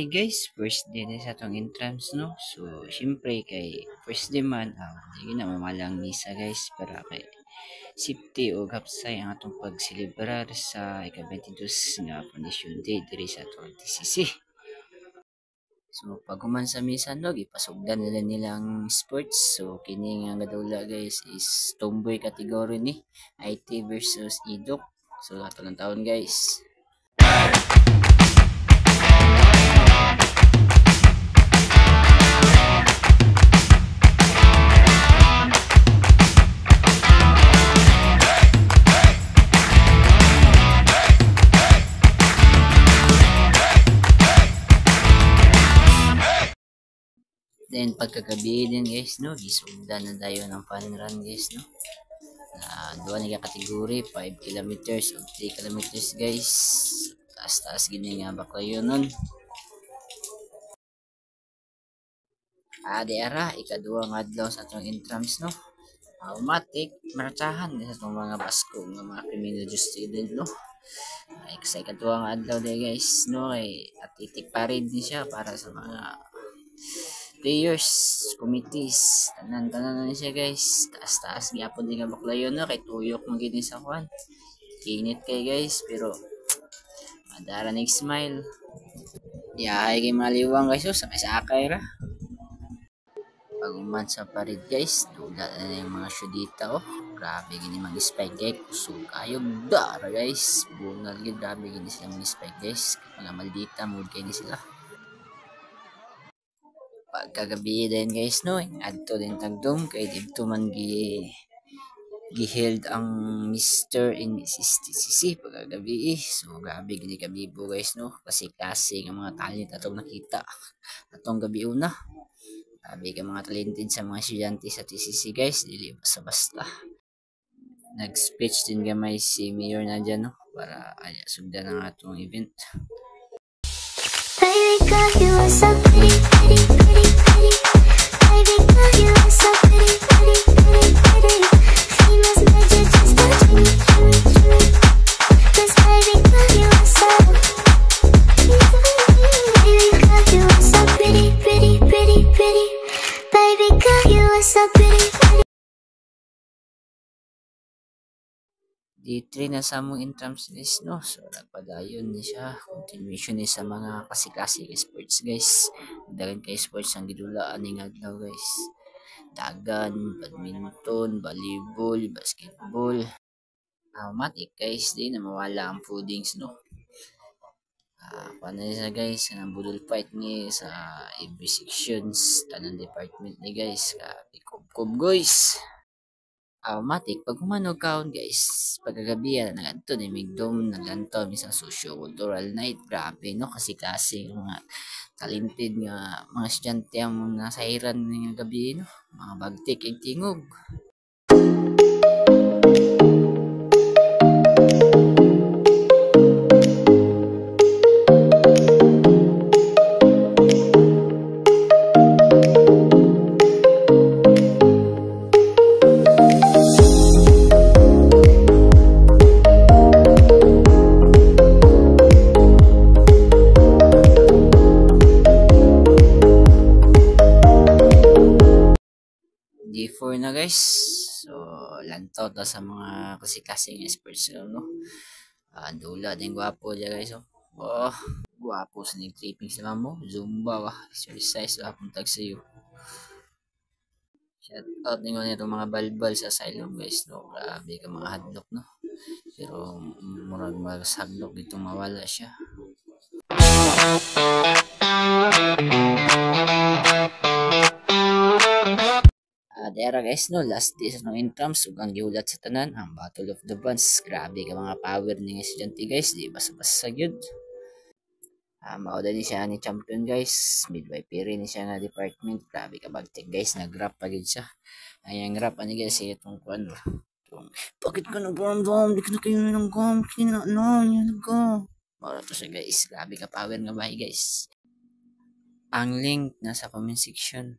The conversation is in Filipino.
Hi guys, first day na sa atong entrance no. So, syempre kay first day man, di na mamalang misa guys para kay safety o hapsay ang atong pagselebrar sa ika-22 nga Foundation Day diri sa atong TCC. So, pag human sa misa no, gipasugdan nila nilang sports. So, kini nga gadula guys is tomboy category ni IT versus Idok. So, ato ng taon guys. Then pagkagabi din guys no, gisugdan na dayo ng fun run guys no. Duha nga kategory 5 kilometers o 3 kilometers guys. Taas-taas gini nga baklayon nun. Di ara ikaduha nga adlaw sa atong entrance no. Automatic maratsahan sa atong mga basko nga mga criminal justice student no. Sa ikaduha nga adlaw day guys no, ay atletic parade din siya para sa mga players, committees, tanan-tanan na siya guys. Taas-taas gyapon din nga baklayon no, kay tuyok mo gini sa kwan. Init kay guys pero madara nig smile. Yahay kay maliwang guys sa sakay ra. Paguman sa parid guys, dula na yung mga syudita oh. Grabe gini mag spike guys. Kusog kayo dara guys. Bunal gid, grabe gini sila mag spike guys. Mga maldita mood kay ni sila. Pagkagabi din guys no, adto din tagdom kay didto man giheld ang Mr. and Mrs. TCC pagkagabi. So grabe gini kabibo guys no, kasi klase nga mga talent atong nakita atong gabi una. Grabe ka mga talented sa mga estudyante sa TCC guys, dili basta-basta. Nag-speech din gamay si Mayor Nadia no, para sugdan ang atong event. Baby girl, you are so pretty, pretty, pretty, pretty. Baby girl, you are so pretty, pretty, pretty, pretty. Famous magic just touch me, me, me. 'Cause baby girl, you are so. Baby girl, you are so pretty, pretty, pretty, pretty. Baby girl, you are so pretty, pretty. D3 na sa mong entrance guys no, so nagpadayon ni siya, continuation ni sa mga klase sports guys. Dagan kay sports ang gidulaan ning adlaw guys. Dagan, badminton, volleyball, basketball. Matik guys, di na mawala ang foodings no. Paano sa guys, ang budol fight ni sa every sections, tanang department ni guys, kubkob guys. Matik pag humanog kaon guys, pagkagabi nagadto ni Migdom, naglantaw mi sa socio-cultural night. Grabe no, kasi klase mga talented nga mga estudyante ang nasa iran ng gabi no, mga bagtik ing tingog. D4 na guys, so lantaw ta sa mga kasi-klaseng sports no. Dula din gwapo dia guys oh. Gwapo sa ning tripping sa mo, zumba exercise puntag sa iyo. Shout out ninyo nito mga balbal sa asylum guys no, grabe ka mga hadlok no. Pero murag maghadlok dito mawala siya. Dera guys no, last day sa nung entrance ug ang giulat sa tanan ang Battle of the Bands. Grabe ka mga power ning estudyante guys, di basta-basta gyud. Mao ni siya ni champion guys, midwifery ni siya nga department. Grabe ka bagtik guys, nag-rap pa gyud siya. Ayang rap ani guys itong kuan. Bakit ka nag-random? Di ka na kayo ng gum, kina no, yan go. Mao to siya guys, grabe ka power nga bahay guys. Ang link nasa comment section.